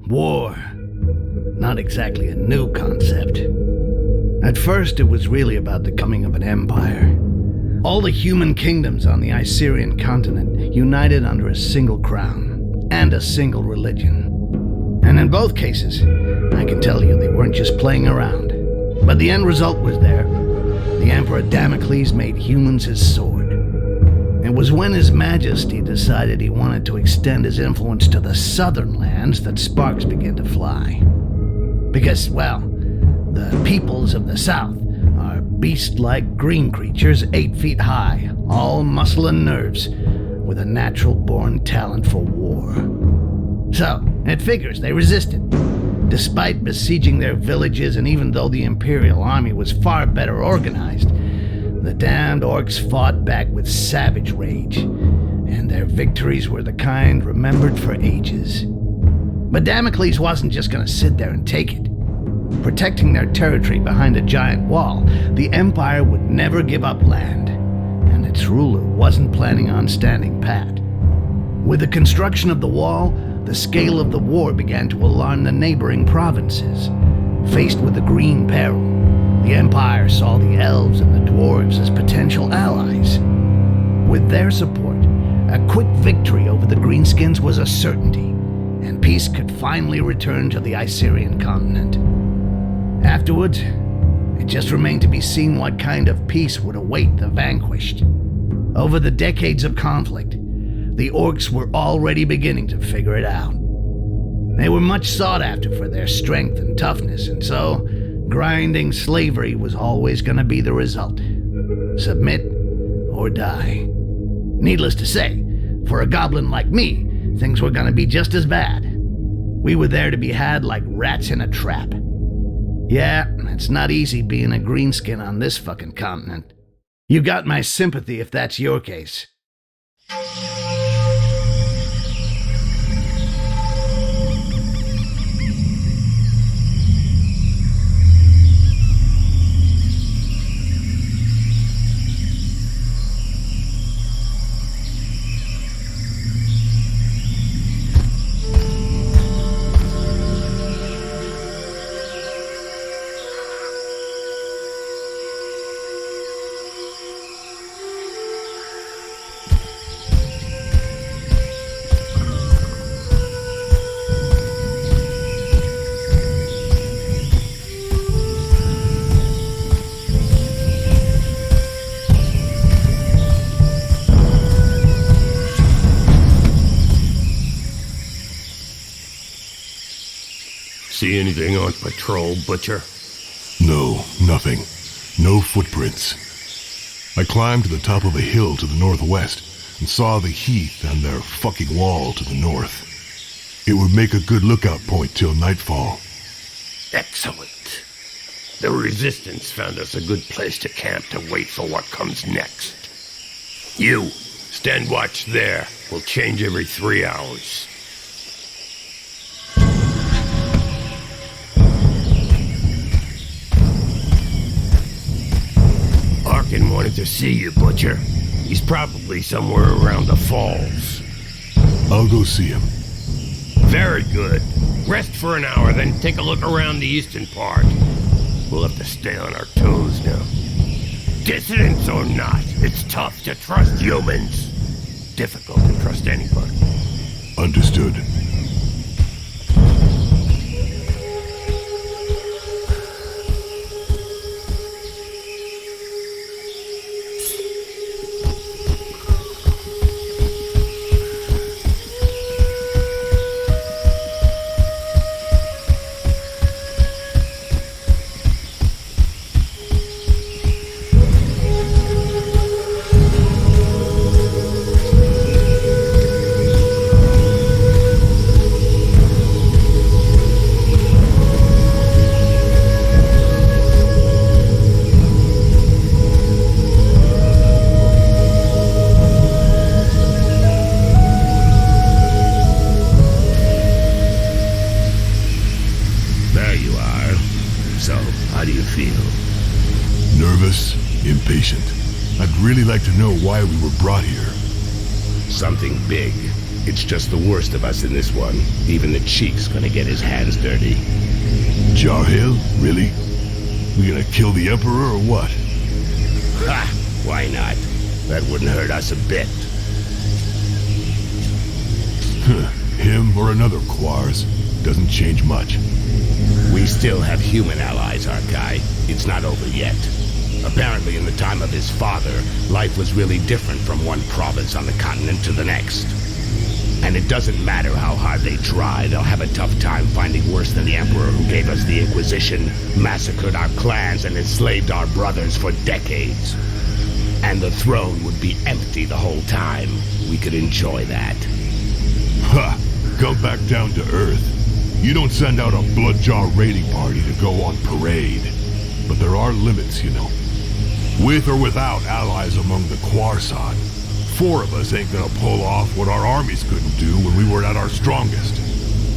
War. Not exactly a new concept. At first, it was really about the coming of an empire. All the human kingdoms on the Icerian continent united under a single crown and a single religion. And in both cases, I can tell you they weren't just playing around. But the end result was there. The Emperor Damocles made humans his sword. It was when His Majesty decided he wanted to extend his influence to the southern lands that sparks began to fly. Because, well, the peoples of the south are beast-like green creatures 8 feet high, all muscle and nerves, with a natural-born talent for war. So, it figures they resisted. Despite besieging their villages, and even though the Imperial army was far better organized, the damned orcs fought back with savage rage, and their victories were the kind remembered for ages. But Damocles wasn't just gonna sit there and take it. Protecting their territory behind a giant wall, the Empire would never give up land, and its ruler wasn't planning on standing pat. With the construction of the wall, the scale of the war began to alarm the neighboring provinces. Faced with the Green Peril, the Empire saw the elves and the dwarves as potential allies. With their support, a quick victory over the Greenskins was a certainty, and peace could finally return to the Icerian continent. Afterwards, it just remained to be seen what kind of peace would await the vanquished. Over the decades of conflict, the orcs were already beginning to figure it out. They were much sought after for their strength and toughness, and so grinding slavery was always going to be the result. Submit or die. Needless to say, for a goblin like me, things were going to be just as bad. We were there to be had like rats in a trap. Yeah, it's not easy being a greenskin on this fucking continent. You got my sympathy if that's your case. See anything on patrol, Butcher? No, nothing. No footprints. I climbed to the top of a hill to the northwest and saw the heath and their fucking wall to the north. It would make a good lookout point till nightfall. Excellent. The Resistance found us a good place to camp to wait for what comes next. You, stand watch there. We'll change every 3 hours. Arkin wanted to see you, Butcher. He's probably somewhere around the falls. I'll go see him. Very good. Rest for an hour, then take a look around the eastern part. We'll have to stay on our toes now. Dissidents or not, it's tough to trust humans. Difficult to trust anybody. Understood. Impatient. I'd really like to know why we were brought here. Something big. It's just the worst of us in this one. Even the chief's gonna get his hands dirty. Jarhill? Really? We gonna kill the Emperor or what? Ha! Why not? That wouldn't hurt us a bit. Him or another Quars. Doesn't change much. We still have human allies, Arkai. It's not over yet. Apparently, in the time of his father, life was really different from one province on the continent to the next. And it doesn't matter how hard they try, they'll have a tough time finding worse than the Emperor who gave us the Inquisition, massacred our clans, and enslaved our brothers for decades. And the throne would be empty the whole time. We could enjoy that. Ha! Come back down to Earth. You don't send out a Bloodjaw raiding party to go on parade. But there are limits, you know. With or without allies among the Quarsad, 4 of us ain't gonna pull off what our armies couldn't do when we were at our strongest.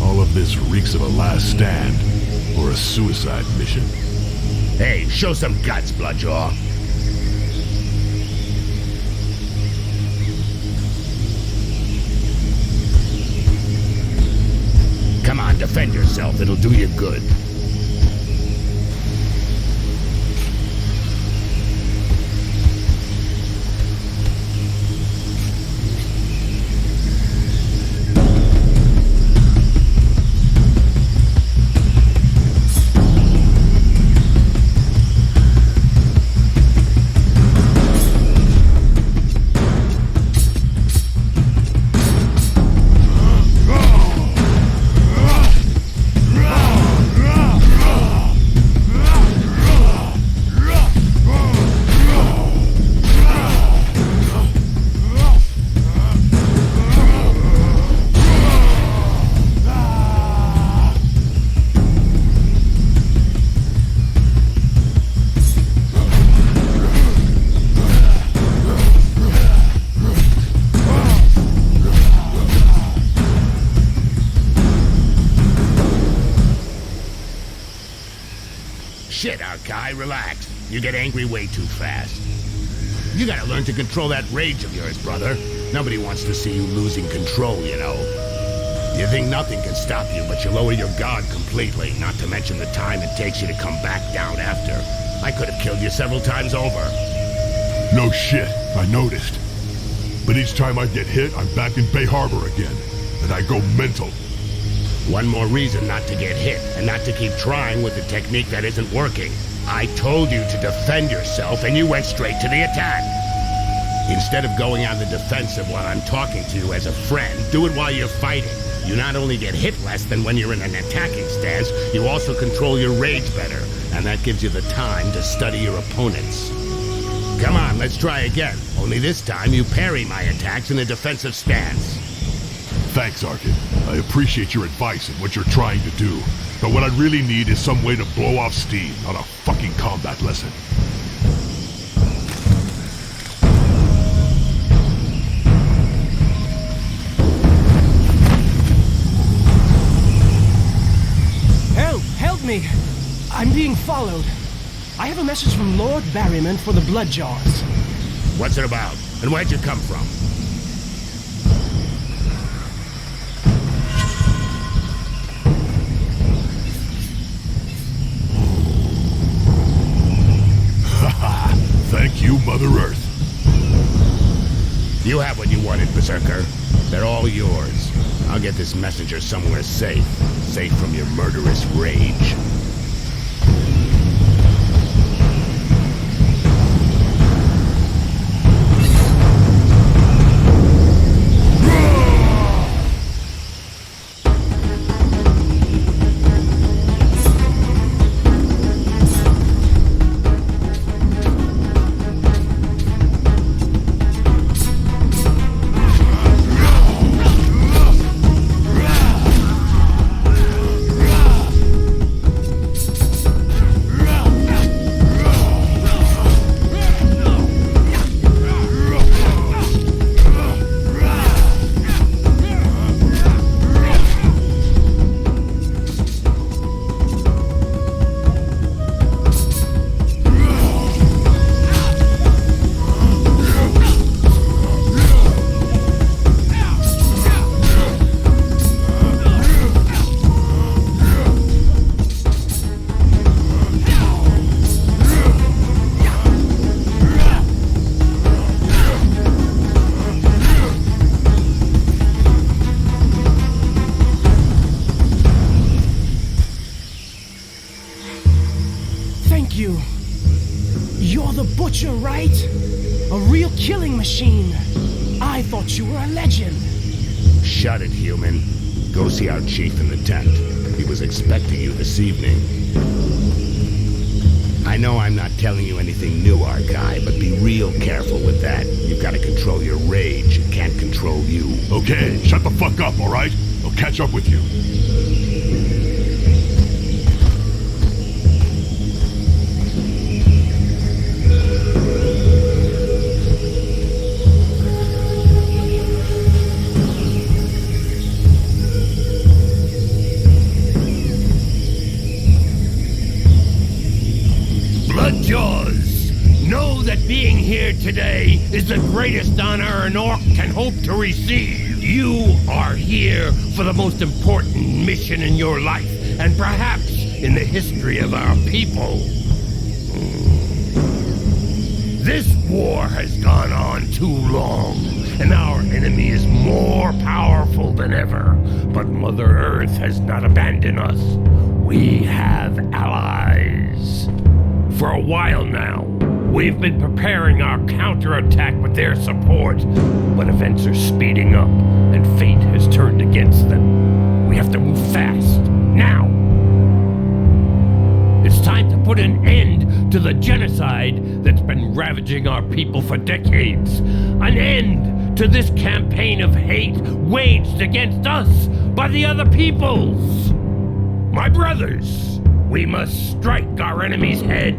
All of this reeks of a last stand, or a suicide mission. Hey, show some guts, Bloodjaw. Come on, defend yourself. It'll do you good. Shit, Arkai, relax. You get angry way too fast. You gotta learn to control that rage of yours, brother. Nobody wants to see you losing control, you know. You think nothing can stop you, but you lower your guard completely, not to mention the time it takes you to come back down after. I could have killed you several times over. No shit, I noticed. But each time I get hit, I'm back in Bay Harbor again, and I go mental. One more reason not to get hit, and not to keep trying with a technique that isn't working. I told you to defend yourself, and you went straight to the attack. Instead of going on the defensive while I'm talking to you as a friend, do it while you're fighting. You not only get hit less than when you're in an attacking stance, you also control your rage better, and that gives you the time to study your opponents. Come on, let's try again. Only this time you parry my attacks in a defensive stance. Thanks, Arkin. I appreciate your advice and what you're trying to do. But what I really need is some way to blow off steam, not a fucking combat lesson. Help me! I'm being followed. I have a message from Lord Barimen for the Bloodjaws. What's it about? And where'd you come from? Thank you, Mother Earth. You have what you wanted, Beserker. They're all yours. I'll get this messenger somewhere safe. Safe from your murderous rage. butcher, right? A real killing machine. I thought you were a legend. Shut it, human. Go see our chief in the tent. He was expecting you this evening. I know I'm not telling you anything new, Arkai, but be real careful with that. You've got to control your rage. It can't control you. Okay, shut the fuck up, all right? I'll catch up with you. Bloodjaws, know that being here today is the greatest honor an orc can hope to receive. You are here for the most important mission in your life, and perhaps in the history of our people. This war has gone on too long, and our enemy is more powerful than ever. But Mother Earth has not abandoned us. We have allies. For a while now, we've been preparing our counterattack with their support, but events are speeding up, and fate has turned against them. We have to move fast, now. It's time to put an end to the genocide that's been ravaging our people for decades. An end to this campaign of hate waged against us by the other peoples. My brothers, we must strike our enemy's head.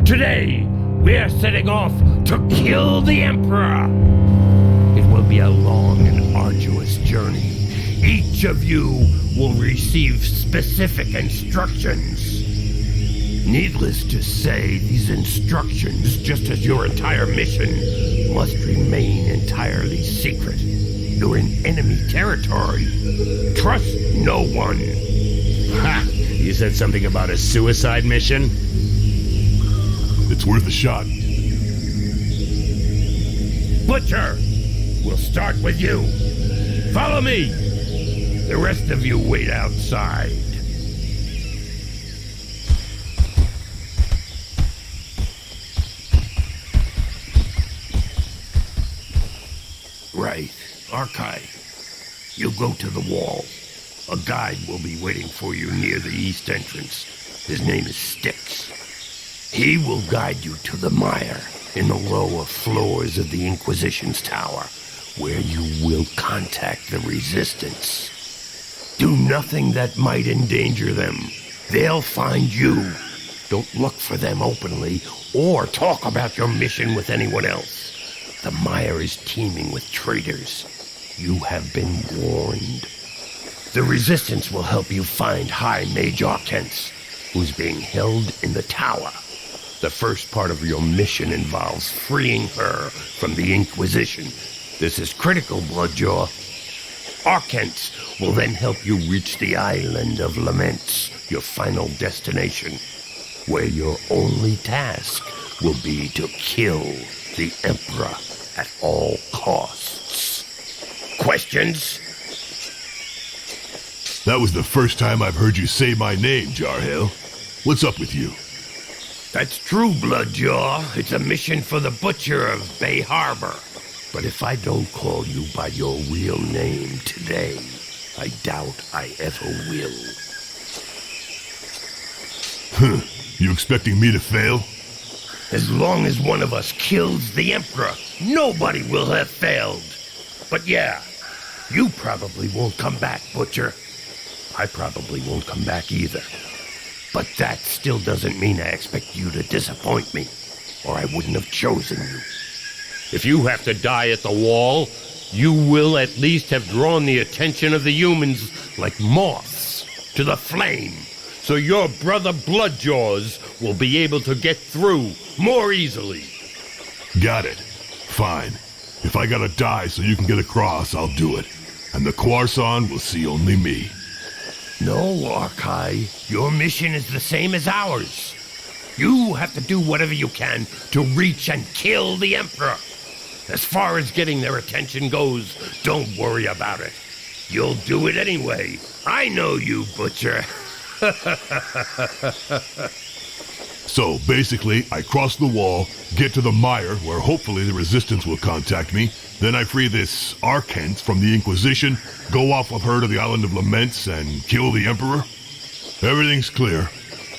Today, we are setting off to kill the Emperor. It will be a long and arduous journey. Each of you will receive specific instructions. Needless to say, these instructions, just as your entire mission, must remain entirely secret. You're in enemy territory. Trust no one. Ha! You said something about a suicide mission? It's worth a shot. Butcher, we'll start with you. Follow me. The rest of you wait outside. Right. Arkai, you go to the wall. A guide will be waiting for you near the east entrance. His name is Styx. He will guide you to the mire in the lower floors of the Inquisition's tower, where you will contact the Resistance. Do nothing that might endanger them. They'll find you. Don't look for them openly or talk about your mission with anyone else. The mire is teeming with traitors. You have been warned. The Resistance will help you find High Mage Arkent, who's being held in the tower. The first part of your mission involves freeing her from the Inquisition. This is critical, Bloodjaw. Arkent will then help you reach the Island of Laments, your final destination, where your only task will be to kill the Emperor at all costs. Questions? That was the first time I've heard you say my name, Jarhill. What's up with you? That's true, Bloodjaw. It's a mission for the Butcher of Bay Harbor. But if I don't call you by your real name today, I doubt I ever will. You expecting me to fail? As long as one of us kills the Emperor, nobody will have failed. But yeah, you probably won't come back, Butcher. I probably won't come back either. But that still doesn't mean I expect you to disappoint me, or I wouldn't have chosen you. If you have to die at the wall, you will at least have drawn the attention of the humans like moths to the flame, so your brother Bloodjaws will be able to get through more easily. Got it. Fine. If I gotta die so you can get across, I'll do it. And the Quarson will see only me. No, Arkai. Your mission is the same as ours. You have to do whatever you can to reach and kill the Emperor. As far as getting their attention goes, don't worry about it. You'll do it anyway. I know you, Butcher. So basically, I cross the wall, get to the mire where hopefully the resistance will contact me, then I free this arkail from the Inquisition, go off with her to the Island of Laments, and kill the Emperor. Everything's clear.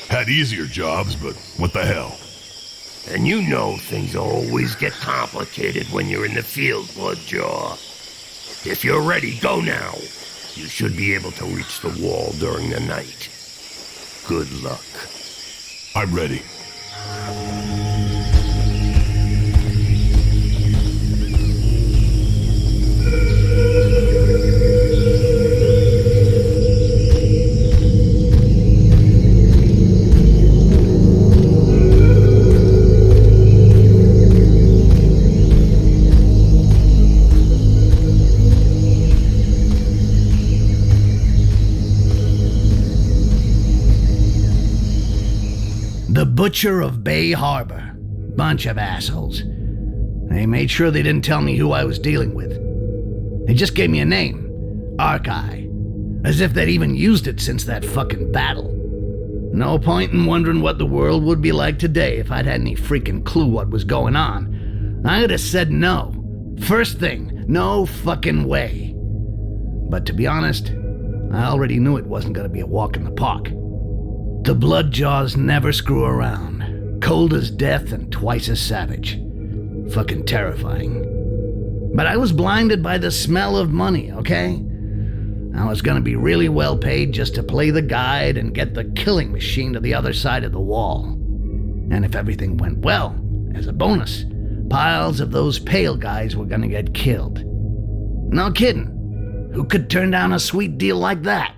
Had easier jobs, but what the hell. And you know things always get complicated when you're in the field, Bloodjaw. If you're ready, go now. You should be able to reach the wall during the night. Good luck. I'm ready. The Butcher of Bay Harbor. Bunch of assholes. They made sure they didn't tell me who I was dealing with. They just gave me a name. Arkail. As if they'd even used it since that fucking battle. No point in wondering what the world would be like today if I'd had any freaking clue what was going on. I'd have said no. First thing, no fucking way. But to be honest, I already knew it wasn't gonna be a walk in the park. The Bloodjaws never screw around. Cold as death and twice as savage. Fucking terrifying. But I was blinded by the smell of money, okay? I was gonna be really well paid just to play the guide and get the killing machine to the other side of the wall. And if everything went well, as a bonus, piles of those pale guys were gonna get killed. No kidding. Who could turn down a sweet deal like that?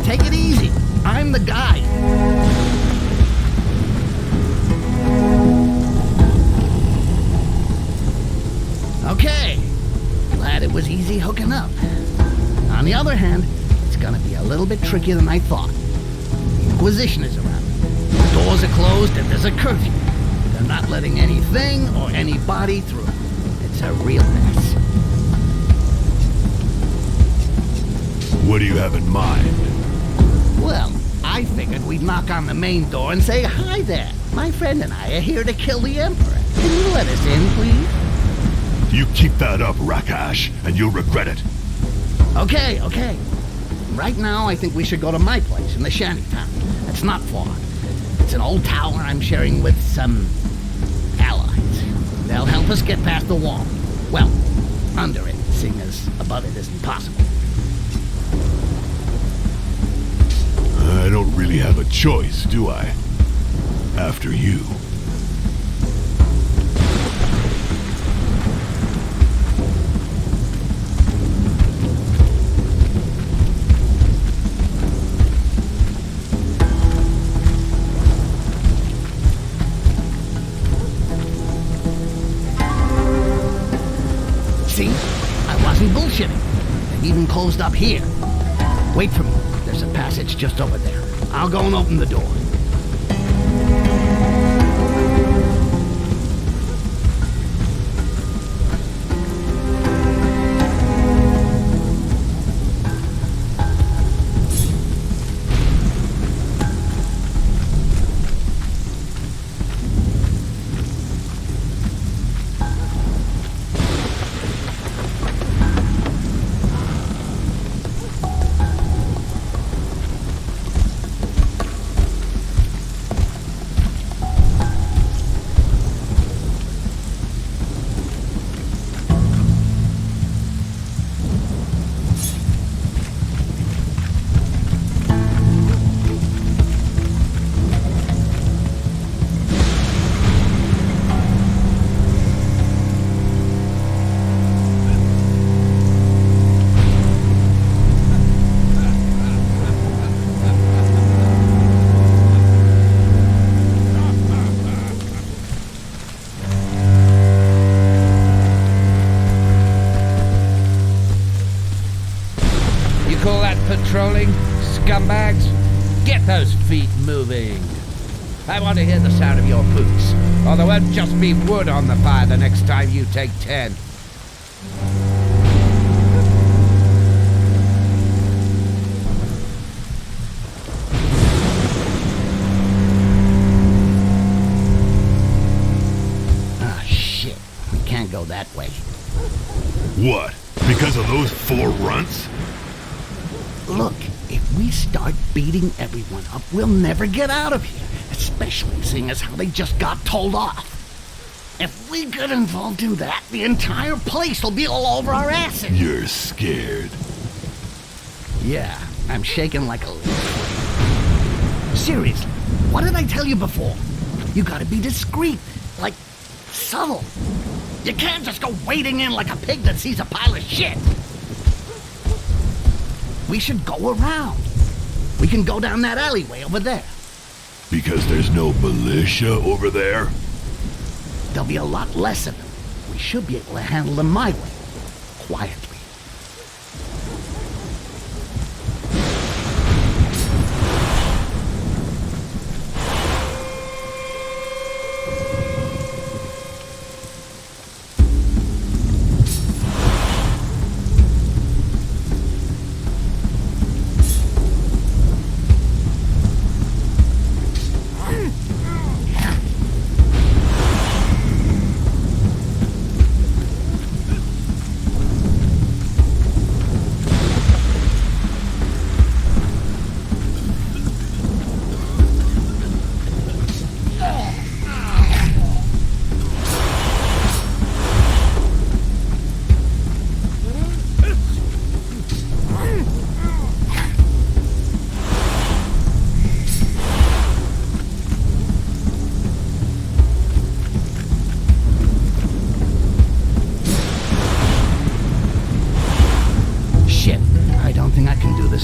Take it easy. I'm the guy. Okay. Glad it was easy hooking up. On the other hand, it's gonna be a little bit trickier than I thought. The Inquisition is around. The doors are closed and there's a curfew. They're not letting anything or anybody through. It's a real mess. What do you have in mind? Well, I figured we'd knock on the main door and say, "Hi there. My friend and I are here to kill the Emperor. Can you let us in, please?" You keep that up, Gorkash, and you'll regret it. Okay. Right now, I think we should go to my place in the shanty town. It's not far. It's an old tower I'm sharing with some allies. They'll help us get past the wall. Well, under it, seeing as above it isn't possible. I don't really have a choice, do I? After you. See? I wasn't bullshitting. They even closed up here. Wait for me. There's a passage just over there. I'll go and open the door. combat patrolling, scumbags? Get those feet moving. I want to hear the sound of your boots, or there won't just be wood on the fire the next time you take 10. Ah, shit. We can't go that way. What? Because of those 4 runts? Look, if we start beating everyone up, we'll never get out of here. Especially seeing as how they just got told off. If we get involved in that, the entire place will be all over our asses. You're scared. Yeah, I'm shaking like a leaf. Seriously, what did I tell you before? You gotta be discreet, like subtle. You can't just go wading in like a pig that sees a pile of shit. We should go around. We can go down that alleyway over there. Because there's no militia over there? There'll be a lot less of them. We should be able to handle them my way. Quietly.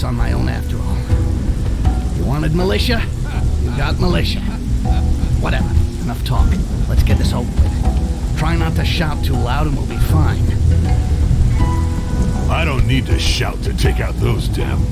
On my own after all. You wanted militia? You got militia. Whatever. Enough talk. Let's get this over with. Try not to shout too loud and we'll be fine. I don't need to shout to take out those damn...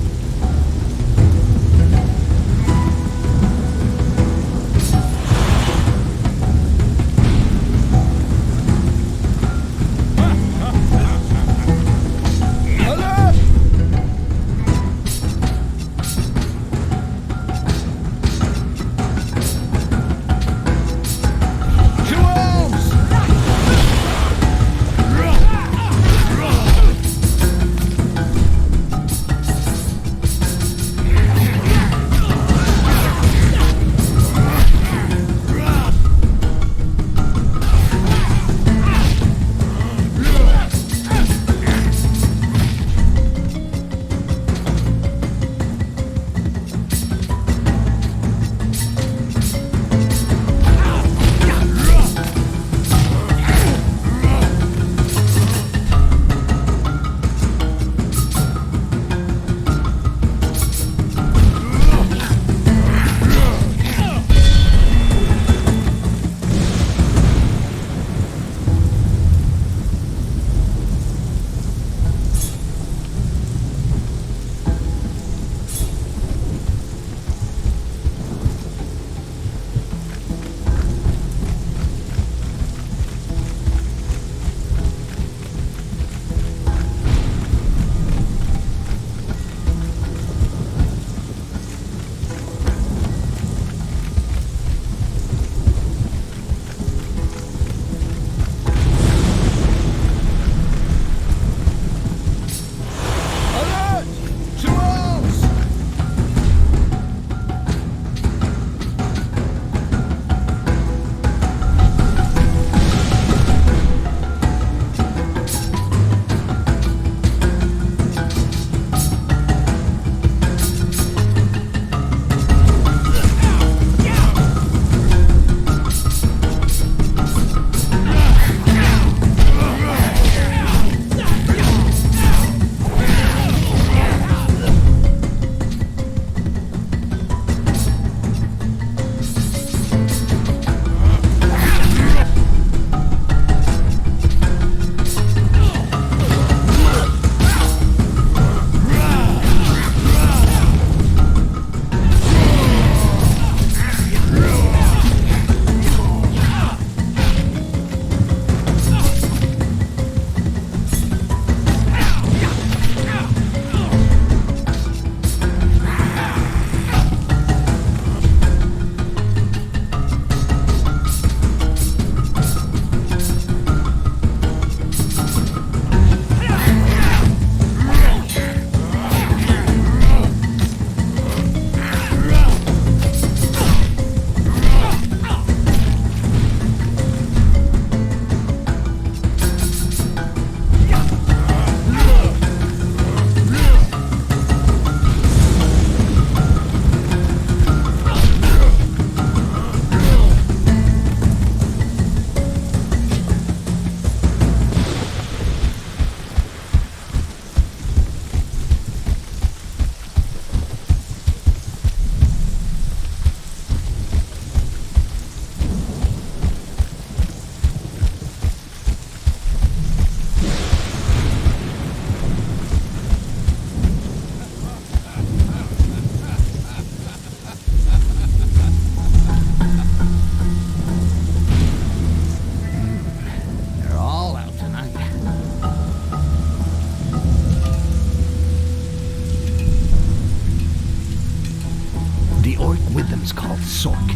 Sork.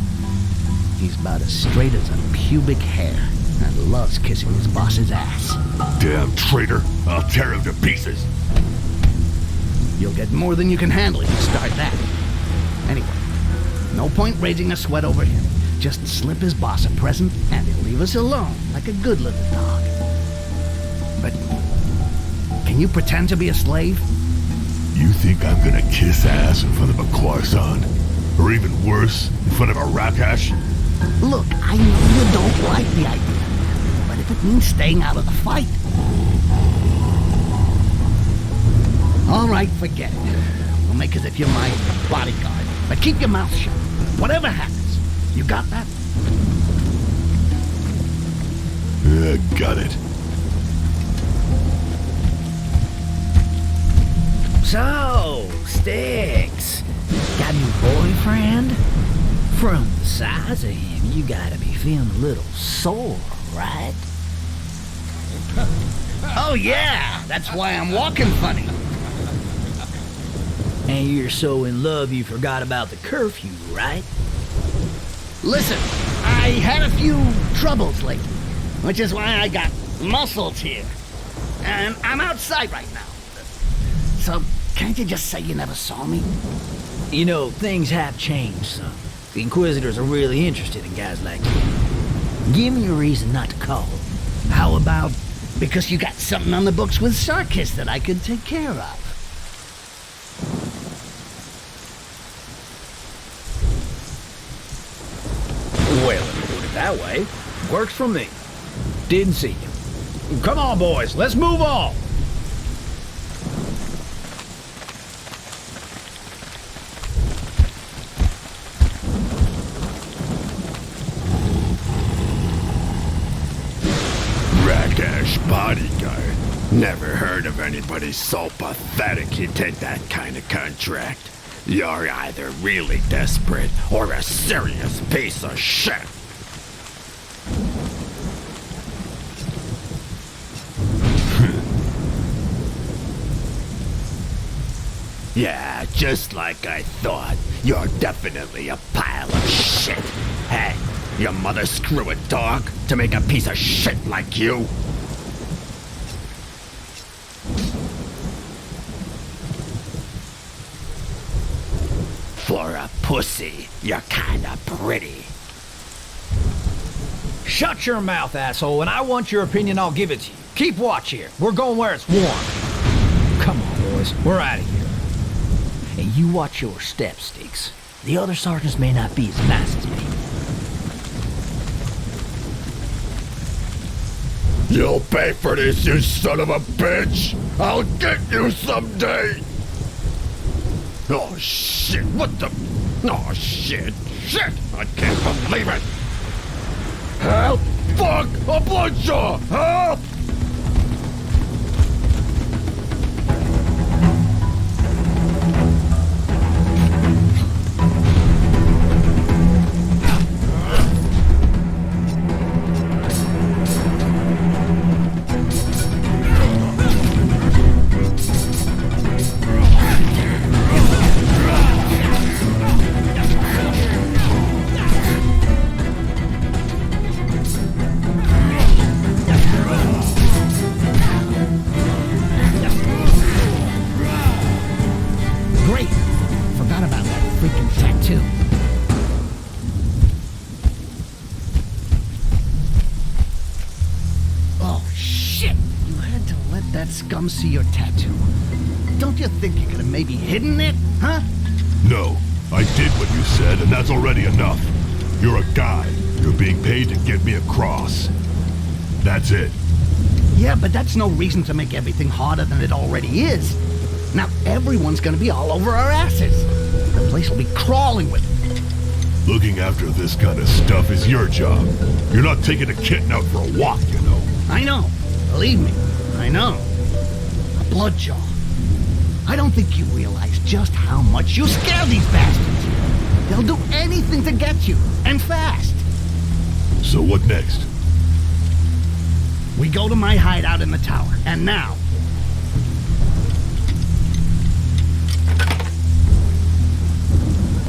He's about as straight as a pubic hair and loves kissing his boss's ass. Damn traitor. I'll tear him to pieces. You'll get more than you can handle if you start that. Anyway, no point raising a sweat over him. Just slip his boss a present and he'll leave us alone like a good little dog. But can you pretend to be a slave? You think I'm gonna kiss ass in front of a Quarzon? Or even worse, in front of a Rakash? Look, I know you don't like the idea, but if it means staying out of the fight... All right, forget it. We'll make as if you're my bodyguard, but keep your mouth shut. Whatever happens. You got that? Got it. So, Styx, got a new boyfriend? From the size of him, you gotta be feeling a little sore, right? Oh yeah, that's why I'm walking funny. And you're so in love you forgot about the curfew, right? Listen, I had a few troubles lately, which is why I got muscles here. And I'm outside right now. So, can't you just say you never saw me? You know, things have changed some. The inquisitors are really interested in guys like you. Give me a reason not to call. How about because you got something on the books with Sarkis that I could take care of? Well, if you put it that way, works for me. Didn't see you. Come on, boys, let's move on. Rakash bodyguard. Never heard of anybody so pathetic he'd take that kind of contract. You're either really desperate or a serious piece of shit. Yeah, just like I thought. You're definitely a pile of shit. Hey, your mother screw a dog to make a piece of shit like you? For a pussy, you're kinda pretty. Shut your mouth, asshole, and I want your opinion, I'll give it to you. Keep watch here. We're going where it's warm. Come on, boys. We're out of here. And you watch your steps, Styx. The other sergeants may not be as nice as me. You'll pay for this, you son of a bitch! I'll get you someday! Oh shit, what the... Oh shit, shit! I can't believe it! Help! Fuck! A bloodshot! Help! Scum see your tattoo. Don't you think you could have maybe hidden it, huh? No, I did what you said, and that's already enough. You're a guide. You're being paid to get me across. That's it. Yeah, but that's no reason to make everything harder than it already is. Now everyone's gonna be all over our asses. The place will be crawling with it. Looking after this kind of stuff is your job. You're not taking a kitten out for a walk, you know. I know. Believe me, I know. Bloodjaw. I don't think you realize just how much you scare these bastards. They'll do anything to get you, and fast. So what next? We go to my hideout in the tower, and now,